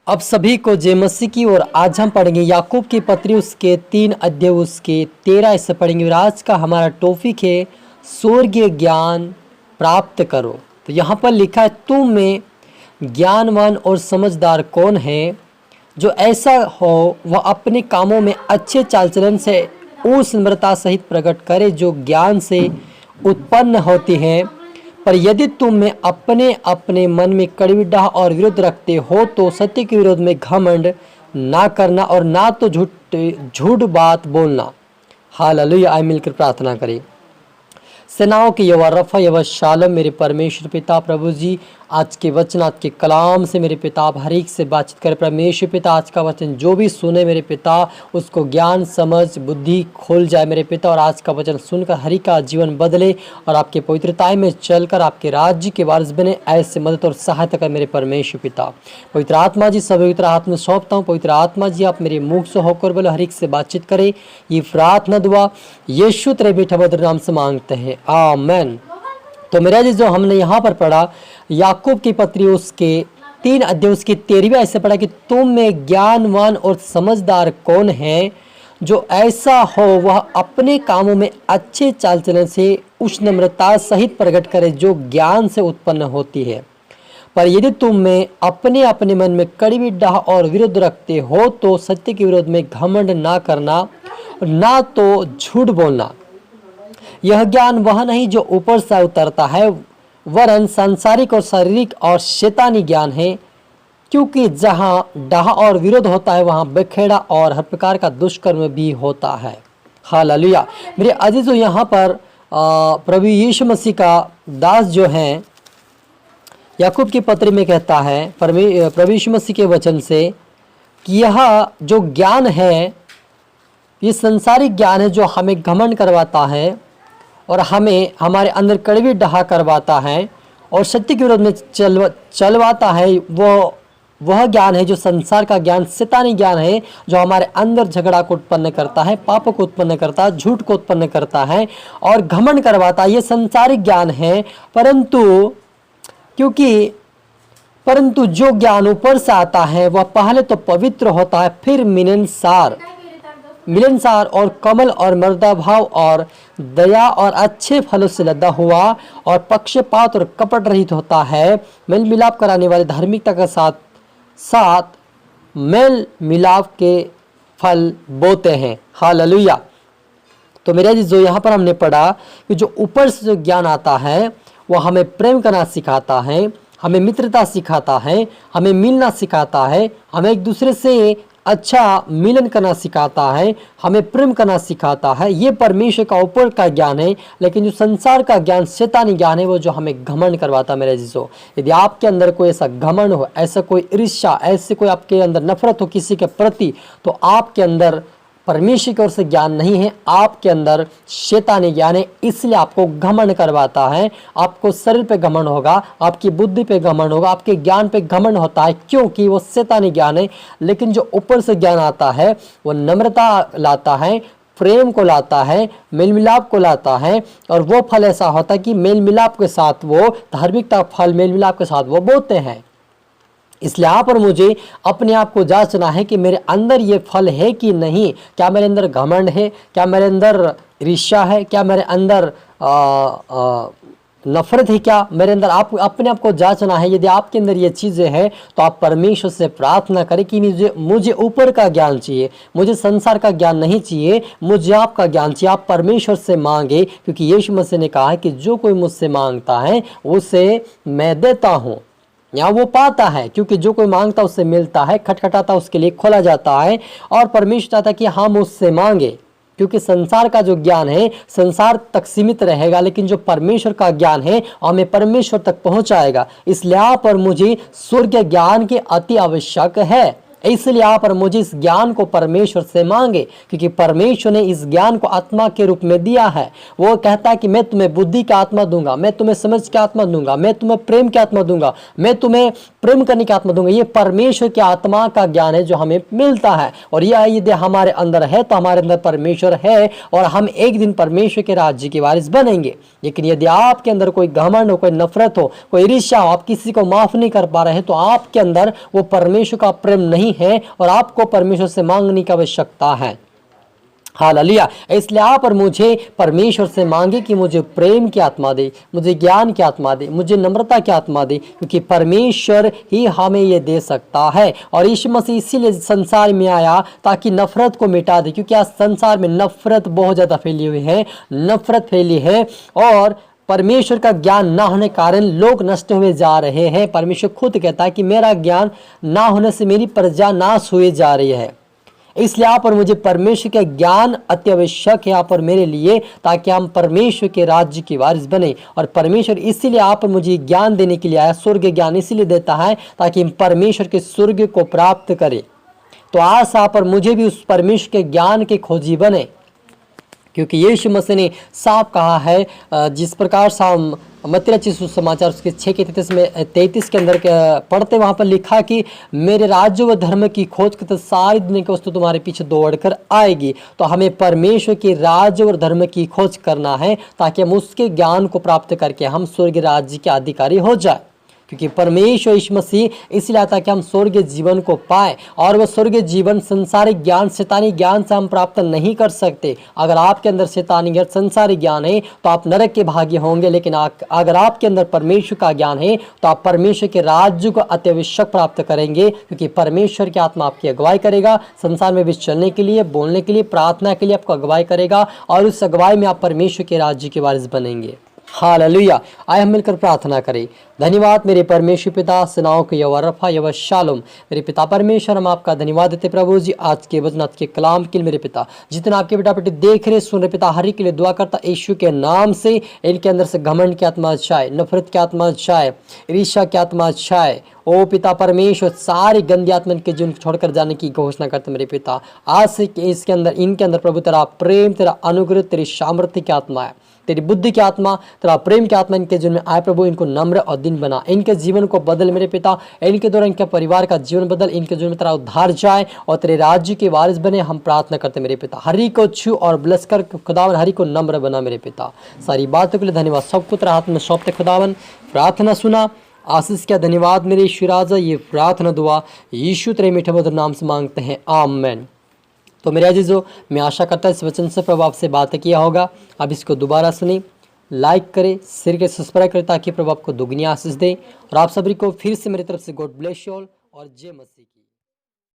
अब सभी को जय मसीह की। और आज हम पढ़ेंगे याकूब की पत्री उसके 3 अध्याय उसके 13 से पढ़ेंगे। और आज का हमारा टॉपिक है स्वर्गीय ज्ञान प्राप्त करो। तो यहाँ पर लिखा है, तुम में ज्ञानवान और समझदार कौन है जो ऐसा हो वह अपने कामों में अच्छे चाल चलन से उस नम्रता सहित प्रकट करे जो ज्ञान से उत्पन्न होती है। पर यदि तुम में अपने अपने मन में कड़वीडाह और विरोध रखते हो तो सत्य के विरोध में घमंड ना करना और ना तो झूठ बात बोलना। हालेलुया। आइए मिलकर प्रार्थना करें। सेनाओं के यहोवा रफ़ा यहोवा शालम, मेरे परमेश्वर पिता प्रभु जी, आज के वचन आज के कलाम से मेरे पिता आप हर एक से बातचीत करें। परमेश्वर पिता आज का वचन जो भी सुने मेरे पिता उसको ज्ञान समझ बुद्धि खोल जाए मेरे पिता। और आज का वचन सुनकर हर एक का जीवन बदले और आपके पवित्रताएं में चलकर आपके राज्य के वारिस बने। ऐसे मदद और सहायता कर मेरे परमेश्वर पिता। पवित्र आत्मा जी सब पवित्र हाथ में सौंपता हूँ। पवित्र आत्मा जी आप मेरे मुख से होकर बोले, हर एक से बातचीत करें। ये प्रार्थना दुआ यीशु तेरे मीठा मधुर नाम से मांगते हैं, आमेन। तो मेरा जी जो हमने यहाँ पर पढ़ा याकूब की पत्री उसके 3 अध्याय उसकी 13वीं ऐसे पढ़ा कि तुम में ज्ञानवान और समझदार कौन है जो ऐसा हो वह अपने कामों में अच्छे चाल चलन से उस नम्रता सहित प्रकट करे जो ज्ञान से उत्पन्न होती है। पर यदि तुम में अपने अपने मन में कड़वी डाह और विरोध रखते हो तो सत्य के विरोध में घमंड ना करना ना तो झूठ बोलना। यह ज्ञान वह नहीं जो ऊपर से उतरता है, वरन सांसारिक और शारीरिक और शैतानी ज्ञान है। क्योंकि जहाँ डाह और विरोध होता है वहाँ बखेड़ा और हर प्रकार का दुष्कर्म भी होता है। हालेलुया। मेरे अजीजों, यहाँ पर प्रभु यीशु मसीह का दास जो हैं याकूब की पत्री में कहता है प्रभु यीशु मसीह के वचन से कि यह जो ज्ञान है ये संसारिक ज्ञान है जो हमें घमंड करवाता है और हमें हमारे अंदर कड़वी डहा करवाता है और सत्य के विरोध में चलवाता है। वह ज्ञान है जो संसार का ज्ञान शैतानी ज्ञान है जो हमारे अंदर झगड़ा को उत्पन्न करता है, पाप को उत्पन्न करता है, झूठ को उत्पन्न करता है और घमंड करवाता है। ये संसारिक ज्ञान है। परंतु जो ज्ञान ऊपर से आता है वह पहले तो पवित्र होता है, फिर मिलनसार और कमल और मर्दा भाव और दया और अच्छे फलों से लदा हुआ और पक्षपात और कपट रहित होता है। मेल मिलाप कराने वाले धार्मिकता के साथ मेल मिलाप के फल बोते हैं। हालेलुया। तो मेरा जी जो यहाँ पर हमने पढ़ा कि जो ऊपर से जो ज्ञान आता है वह हमें प्रेम करना सिखाता है, हमें मित्रता सिखाता है, हमें मिलना सिखाता है, हमें एक दूसरे से अच्छा मिलन करना सिखाता है, हमें प्रेम करना सिखाता है। ये परमेश्वर का ऊपर का ज्ञान है। लेकिन जो संसार का ज्ञान शैतानी ज्ञान है वो जो हमें घमंड करवाता है। मेरे जीजो, यदि आपके अंदर कोई ऐसा घमंड हो, ऐसा कोई ईर्ष्या, ऐसे कोई आपके अंदर नफरत हो किसी के प्रति, तो आपके अंदर परमेश्वर की ओर से ज्ञान नहीं है, आपके अंदर शैतानी ज्ञान है। इसलिए आपको घमंड करवाता है। आपको शरीर पे घमंड होगा, आपकी बुद्धि पे घमंड होगा, आपके ज्ञान पे घमंड होता है, क्योंकि वो शैतानी ज्ञान है। लेकिन जो ऊपर से ज्ञान आता है वो नम्रता लाता है, प्रेम को लाता है, मेल मिलाप को लाता है। और वो फल ऐसा होता है कि मेल मिलाप के साथ वो धार्मिकता फल मेल मिलाप के साथ वो बोते हैं। इसलिए यहाँ पर मुझे अपने आप को जांचना है कि मेरे अंदर ये फल है कि नहीं। क्या मेरे अंदर घमंड है? क्या मेरे अंदर ईर्ष्या है? क्या मेरे अंदर नफरत है? क्या मेरे अंदर आप अपने आप को जांचना है। यदि आपके अंदर ये चीज़ें हैं तो आप परमेश्वर से प्रार्थना करें कि मुझे ऊपर का ज्ञान चाहिए, मुझे संसार का ज्ञान नहीं चाहिए, मुझे आपका ज्ञान चाहिए। आप परमेश्वर से मांगे, क्योंकि यीशु मसीह ने कहा है कि जो कोई मुझसे मांगता है उसे मैं देता हूँ या वो पाता है। क्योंकि जो कोई मांगता उससे मिलता है, खटखटाता उसके लिए खोला जाता है। और परमेश्वर चाहता है कि हम उससे मांगे, क्योंकि संसार का जो ज्ञान है संसार तक सीमित रहेगा, लेकिन जो परमेश्वर का ज्ञान है हमें परमेश्वर तक पहुंचाएगा। इसलिए यहाँ पर मुझे स्वर्गीय ज्ञान की अति आवश्यक है। इसलिए यहाँ पर मुझे इस ज्ञान को परमेश्वर से मांगे, क्योंकि परमेश्वर ने इस ज्ञान को आत्मा के रूप में दिया है। वो कहता है कि मैं तुम्हें बुद्धि का आत्मा दूंगा, मैं तुम्हें समझ की आत्मा दूंगा, मैं तुम्हें प्रेम की आत्मा दूंगा, मैं तुम्हें प्रेम करने की आत्मा दूंगा। ये परमेश्वर की आत्मा का ज्ञान है जो हमें मिलता है, और यह यदि हमारे अंदर है तो हमारे अंदर परमेश्वर है और हम एक दिन परमेश्वर के राज्य के वारिस बनेंगे। लेकिन यदि आपके अंदर कोई घमंड हो, कोई नफरत हो, कोई ईर्ष्या हो, आप किसी को माफ नहीं कर पा रहे हैं, तो आपके अंदर वो परमेश्वर का प्रेम नहीं है और आपको परमेश्वर से मांगने की आवश्यकता है। हालेलुया। इसलिए आप और मुझे परमेश्वर से मांगे कि मुझे प्रेम की आत्मा दे, मुझे ज्ञान की आत्मा दे, मुझे नम्रता की आत्मा दे, क्योंकि परमेश्वर ही हमें ये दे सकता है। और यीशु मसीह इसीलिए संसार में आया ताकि नफरत को मिटा दे, क्योंकि आज संसार में नफरत बहुत ज़्यादा फैली हुई है, नफरत फैली है और परमेश्वर का ज्ञान ना होने के कारण लोग नष्ट हुए जा रहे हैं। परमेश्वर खुद कहता है कि मेरा ज्ञान ना होने से मेरी प्रजा नाश हुए जा रही है। इसलिए आप और मुझे परमेश्वर का ज्ञान अत्यावश्यक है आप और मेरे लिए, ताकि हम परमेश्वर के राज्य की वारिस बने। और परमेश्वर इसीलिए आप और मुझे ज्ञान देने के लिए आया, स्वर्ग ज्ञान इसीलिए देता है ताकि हम परमेश्वर के स्वर्ग को प्राप्त करें। तो आज आप और मुझे भी उस परमेश्वर के ज्ञान के खोजी बने, क्योंकि यीशु मसीह ने साफ कहा है, जिस प्रकार से हम मत्ती रचित सुसमाचार उसके 6:33 के अंदर पढ़ते, वहाँ पर लिखा कि मेरे राज्य व धर्म की खोज करते सारी दुनिया की वस्तु तुम्हारे पीछे दौड़ कर आएगी। तो हमें परमेश्वर के राज्य और धर्म की खोज करना है, ताकि हम उसके ज्ञान को प्राप्त करके हम स्वर्ग राज्य के अधिकारी हो जाए। क्योंकि परमेश्वर यीशु मसीह इसलिए आता कि हम स्वर्गीय जीवन को पाए, और वह स्वर्गीय जीवन संसारिक ज्ञान, शैतानी ज्ञान से हम प्राप्त नहीं कर सकते। अगर आपके अंदर शैतानी ज्ञान, संसारिक ज्ञान है तो आप नरक के भागी होंगे, लेकिन अगर आपके अंदर परमेश्वर का ज्ञान है तो आप परमेश्वर के राज्य को अत्यावश्यक प्राप्त करेंगे, क्योंकि परमेश्वर की आत्मा आपकी अगुवाई करेगा संसार में भी चलने के लिए, बोलने के लिए, प्रार्थना के लिए आपको अगुवाई करेगा, और उस अगुवाई में आप परमेश्वर के राज्य के वारिस बनेंगे। हालेलुया। आइए हम मिलकर प्रार्थना करें। धन्यवाद मेरे परमेश्वर पिता, सेनाओं के यहोवा रफा, यहोवा शालोम। मेरे पिता परमेश्वर, हम आपका धन्यवाद देते प्रभु जी आज के वचन, आज के कलाम के लिए। मेरे पिता जितना आपके बेटा बेटी देख रहे सुन रहे, पिता हर एक के लिए दुआ करता यीशु के नाम से, इनके अंदर से घमंड की आत्मा जाए, नफरत की आत्मा जाए, ईर्ष्या की आत्मा जाए। ओ पिता परमेश्वर, सारी गंदी आत्मा के जीवन छोड़कर जाने की घोषणा करते मेरे पिता। आज से इसके अंदर, इनके अंदर प्रभु तेरा प्रेम, तेरा अनुग्रह, तेरी सामर्थ्य की आत्मा है, तेरी बुद्धि की आत्मा, तेरा प्रेम की आत्मा इनके जीवन में आए प्रभु। इनको नम्र और दिन बना, इनके जीवन को बदल मेरे पिता, इनके द्वारा इनके परिवार का जीवन बदल, इनके जीवन में तेरा उद्धार जाए और तेरे राज्य के वारिस बने। हम प्रार्थना करते मेरे पिता, हरी को छू और ब्लेस कर खुदावन, हरी को नम्र बना मेरे पिता। सारी बातों के लिए धन्यवाद, सब कुछ तेरा हाथ में सौंपते खुदावन। प्रार्थना सुना, आशीष का धन्यवाद मेरे यीशु राजा। ये प्रार्थना दुआ यीशु तेरे मीठे मधुर नाम से मांगते हैं, आमीन। तो मेरे अजीजों, मैं आशा करता हूँ इस वचन से प्रभु आपसे बात किया होगा। अब इसको दोबारा सुनी, लाइक करें, शेयर करें, सब्सक्राइब करें, ताकि प्रभु आपको दुगनी आशीष दे। और आप सभी को फिर से मेरी तरफ से गॉड ब्लेस यू ऑल और जय मसीह की।